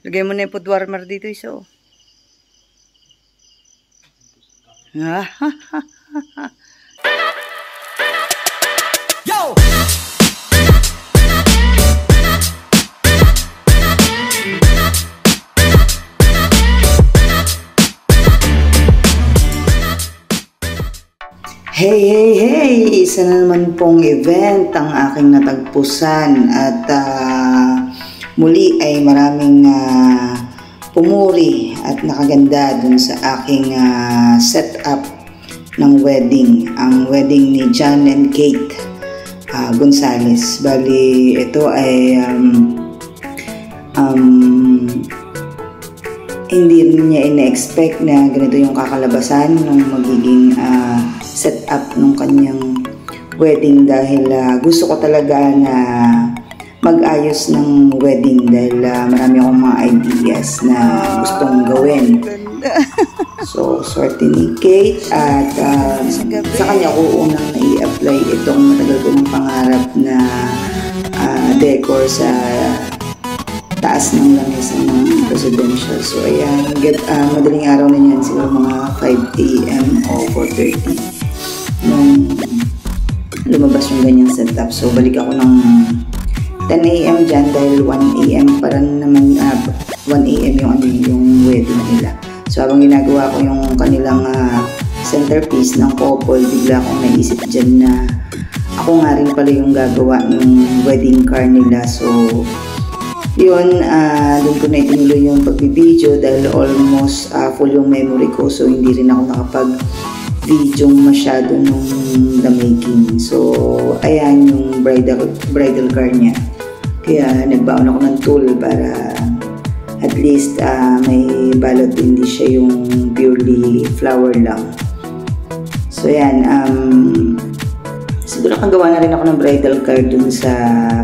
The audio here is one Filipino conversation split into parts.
Lagay mo na yung food warmer dito, iso. Yo! Hey! Isa na naman pong event ang aking natagpusan at muli ay maraming pumuri at nakaganda dun sa aking setup ng wedding. Ang wedding ni John and Kate Gonzalez. Bali, ito ay hindi rin niya ina-expect na ganito yung kakalabasan ng magiging setup ng kanyang wedding dahil gusto ko talaga na mag-ayos ng wedding dahil marami akong mga ideas na gustong gawin. So, swerte ni Kate at sa kanya ko unang na-i-apply itong matagal ko ng pangarap na decor sa taas ng lamesa ng presidential. So, ayan, madaling araw na yan, siguro mga 5 AM o 4:30 nung lumabas yung ganyang setup. So, balik ako ng 10 AM dyan dahil 1 AM parang naman 1 AM yung wedding nila. So, habang ginagawa ko yung kanilang centerpiece ng couple, bigla akong naisip dyan na ako nga rin pala yung gagawa ng wedding car nila. So, yun, doon ko na itinuloy yung pagbibideo dahil almost full yung memory ko. So, hindi rin ako nakapag-video masyado nung the making. So, ayan yung bridal car niya. Kaya nagbaon ako ng tool para at least may balot, hindi siya yung purely flower lang. So, ayan. Siguro nakagawa na rin ako ng bridal car dun sa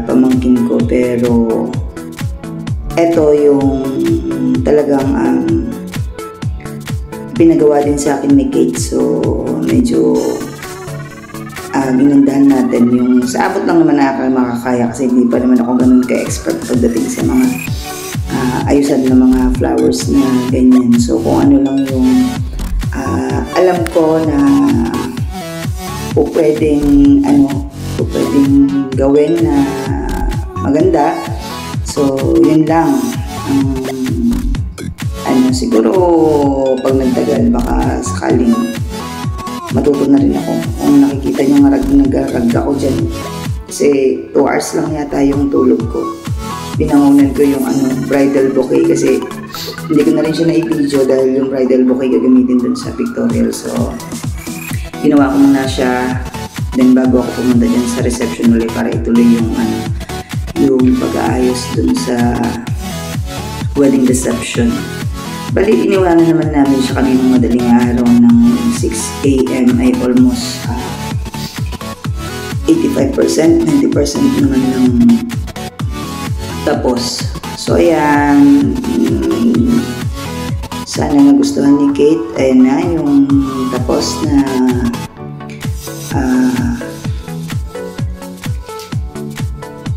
pamangkin ko, pero ito yung talagang pinagawa din sa akin ni Kate. So, medyo ginandahan natin yung sa abot lang naman na makakaya kasi hindi pa naman ako ganun ka-expert pagdating sa mga ayusan ng mga flowers na ganyan. So, kung ano lang yung alam ko na pwedeng gawin na maganda. So, yun lang. Siguro pag nagtagal baka sakaling matuto na rin ako. Kung nakikita nyo nag-rag ako dyan. Kasi 2 hours lang yata yung tulog ko. Pinangunan ko yung bridal bouquet kasi hindi ko na rin siya na-i-video dahil yung bridal bouquet gagamitin dun sa pictorial. So, ginawa ko muna siya. Then bago ako pumunta dyan sa reception ulit para ituloy yung pag-aayos dun sa wedding reception. Bali, iniwanan naman namin siya kaninang madaling araw ng 6 AM ay almost 85%, 90% naman ng tapos. So, ayan. Sana nagustuhan ni Kate. Ayan na yung tapos na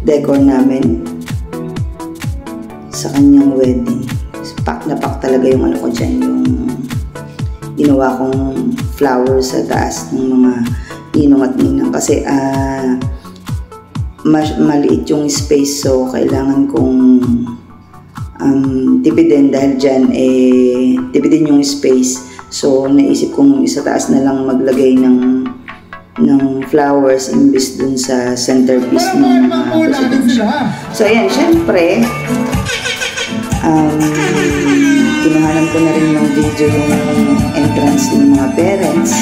decor namin sa kanyang wedding. Pak na pak talaga yung ko dyan, yung ginawa kong flowers sa taas ng mga ninong at ninang kasi maliit yung space, so kailangan kong tipidin dahil dyan tipidin yung space. So naisip kong isa taas na lang maglagay ng flowers imbis dun sa centerpiece ng presidential. So ayan, syempre kinuhanan ko na rin yung video yung entrance ng mga parents.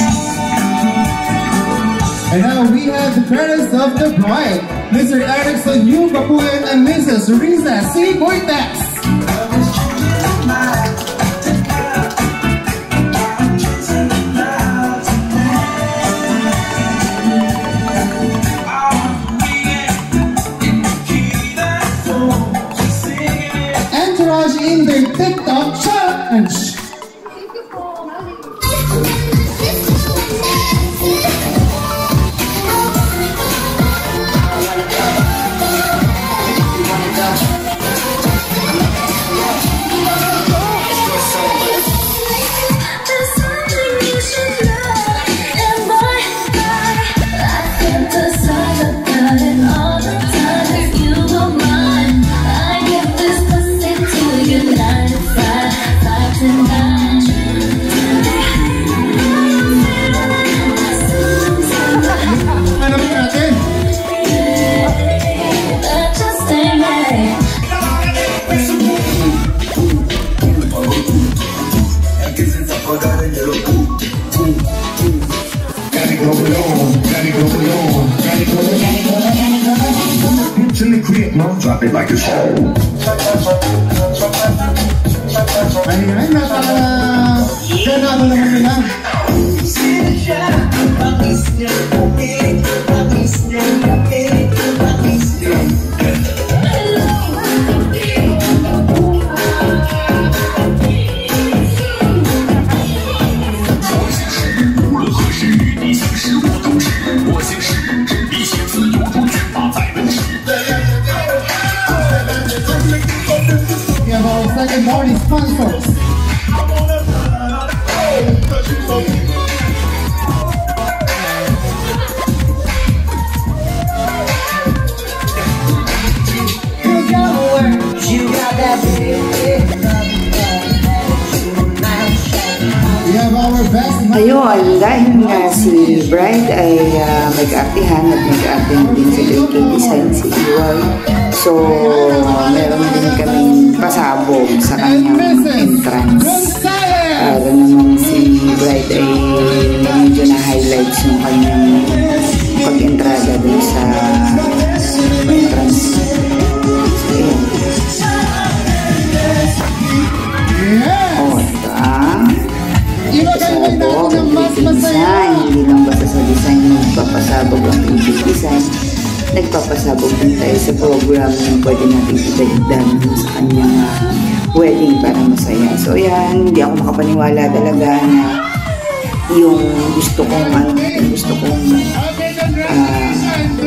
And now we have the parents of the bride, Mr. Erickson Yu Bapuyan and Mrs. Riza C. Cortex. Entourage in their TikTok challenge. Ayan, ganado naman nila. We have our second morning sponsors. Ayun, dahil nga si Bright ay mag-artihan at mag-arting din sa Baking Design si Iway. So, meron din kaming pasabog sa kanyang entrance. Para naman si Bright ay medyo na-highlights yung kanyang pag-entrada dun sa entrance. So, yun. Oh, pasabog, creative design. Hindi lang basta sa design nagpapasabog ang creative design. Nagpapasabog din tayo sa program na pwede natin idagdag sa kanyang wedding para masaya. So yan, hindi ako makapaniwala talaga na yung gusto kong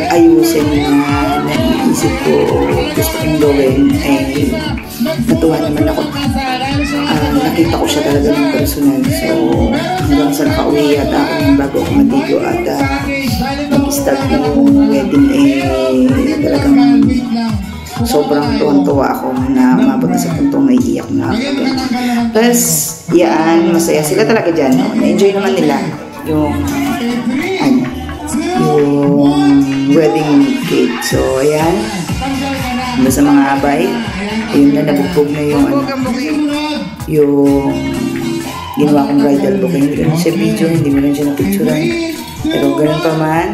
ayusin na naiisip ko, gusto kong gawin, eh natuwa naman ako. Nakita ko siya talaga ng personal. So hanggang sa nakauwi at ako bago ako matigo at mag-start yung wedding, talagang sobrang tuwan-tuwa ako na umabot na sa puntong naiiyak na ako. Tapos yan, masaya sila talaga dyan. No? Na-enjoy naman nila yung wedding cake. So ayan, sa mga abay, ayun na, nabugbog na yung yung ginawa kong bridal bouquet. Hindi ko na siya video, hindi mo lang siya napicturan. Pero ganun pa man,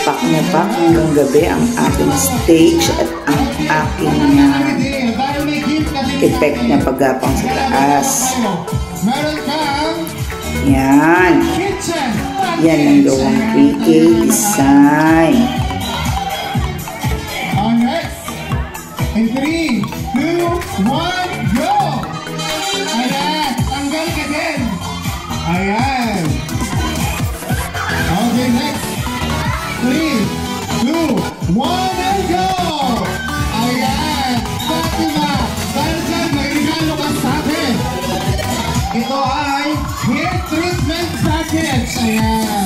pak na pak hanggang gabi ang aking stage at ang aking effect na paggapang sa taas. Yan. Yan ang gawang 3K design. In 3, 2, 1, go! Ayan, tanggal ka din. Ayan. Okay, next. 3, 2, 1, and go! Ayan. Fatima, dahil dyan, may regalo ka sa akin. Ito ay hair treatment package. Ayan.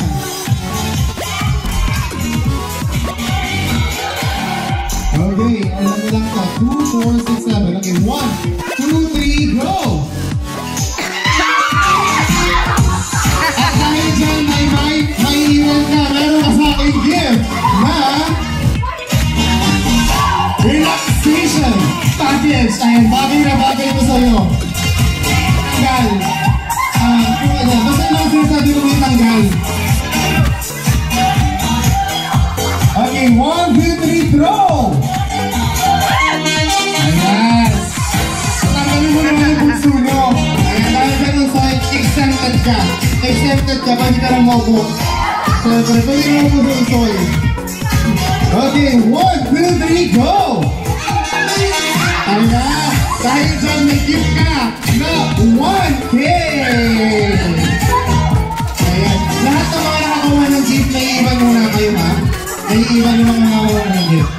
Okay, alam mo lang ito. 2, 4, 6, 7. Okay, 1, 2, 3, go! At dahil dyan, may iwan ka. Meron ka sa aking gift na relaxation package. Ayan, bagay na bagay mo sa'yo. Tanggal. Basta lang sinasabi mo yung tanggal. Okay, 1, 2, 3, throw! Ayan. Tanggalin mo naman yung puso mo. Ayan, dahil ganun sa exempted ka. Exempted ka, pwede ka lang mobo. So, pwede ka lang mobo yung soy. Okay, 1, 2, 3, go! Ayan, dahil dyan may gift ka na 1K! Ayan, lahat ng mga nakakuha ng gift, may iwan muna kayo ha. May iwan yung mga nakakuha ng gift.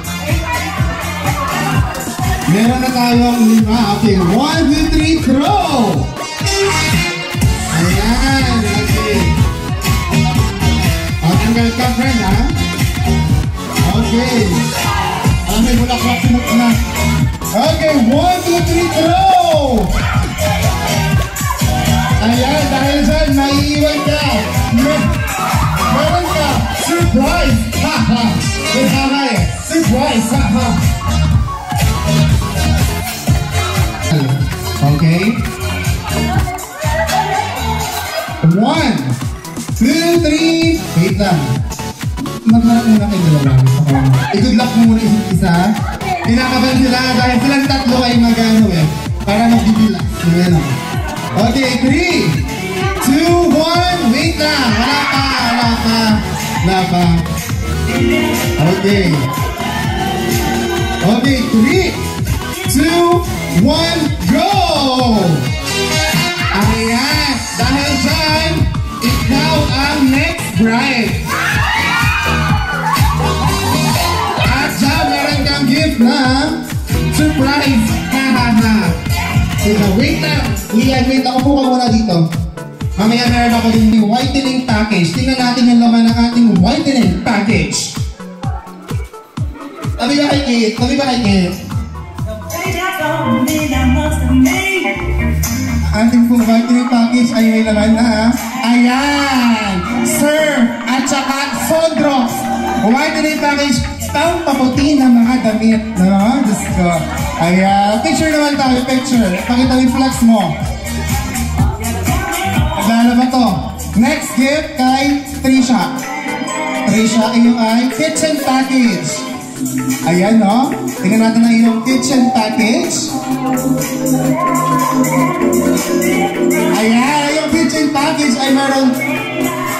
Meron na tayong 5. Okay, 1, 2, 3, throw! Ayan, okay. Tanggal ka, friend, ha? Okay. May bulaklak sinot na. Okay, 1, 2, 3, throw! Ayan, dahil dyan, naiiwan ka. Meron ka, surprise! Haha! Surprise! Haha! Okay. 1, 2, 3. Wait lang. Maghanap muna kayo dalawa. I-good luck mo muna isa't isa. Kinakabahan sila dahil silang tatlo ay mag-ano eh. Para magbibilas. Ayan o. Okay, 3, 2, 1. Wait lang. Wala pa. Okay. Okay, 3, 2, 1, go! Ayan. Dahil dyan, ikaw ang next bride. At dyan, meron kang gift na surprise. Wait lang. Wait ako po ka muna dito. Mamaya meron ako din yung whitening package. Tingnan natin yung laman ng ating whitening package. Tabi ba kay Kate? Ating pong whitening package ay may laman na. Ayan! Sir at saka Sondros. Whitening package. Pang paputi na mga damit. No? Diyos ko. Ayan. Picture naman tayo. Picture. Pakita mo yung flex mo. Naglala ba to? Next gift kay Trisha. Trisha, iyong ay kitchen package. Ayan, no? Tingnan natin ang iyong kitchen package. Ayan, yung kitchen package ay meron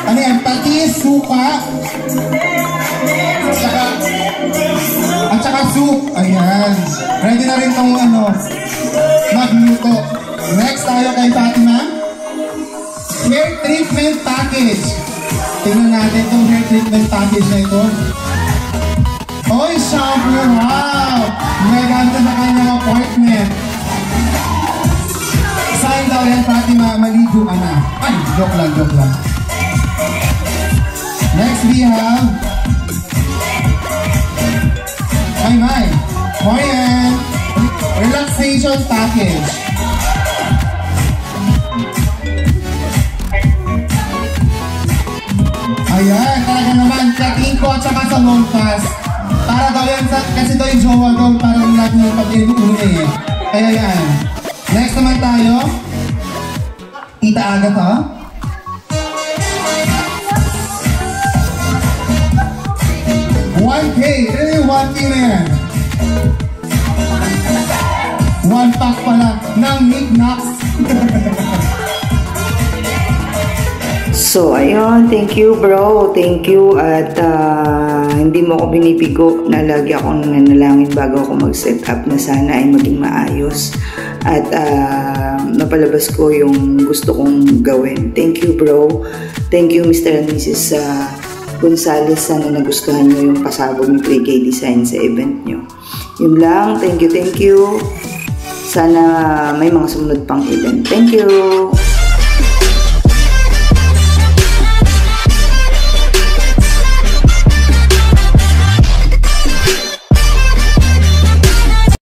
ano yan, patis, suka at saka soup. Ayan. Ready na rin tong magluto. Next tayo kay Fatima. Hair treatment package. Tingnan natin itong hair treatment package na ito. Oy, shampoo! Wow! Nagamit sa kanyang appointment. Sign daw yan, Fatima. Maligo ka na. Ay, joke lang. Next we have Marian relaxation package. Ayan, talaga naman, katingin ko at saka sa long pass. Para daw yan, kasi daw yung jowa daw, para lang natin yung pag-inuuna eh. Kaya yan. Next naman tayo. Tita Agatha. $1K, really $1K na yan. 1 pack pala ng knickknacks. So, ayun. Thank you, bro. Thank you. At hindi mo ako binibigo na lagi akong nanalangin bago ako mag-set up na sana ay maging maayos. At napalabas ko yung gusto kong gawin. Thank you, bro. Thank you, Mr. and Mrs. Gonzales. Sana nagustuhan nyo yung pasabog ni 3K Design sa event nyo. Yun lang. Thank you. Sana may mga sumunod pang event. Thank you.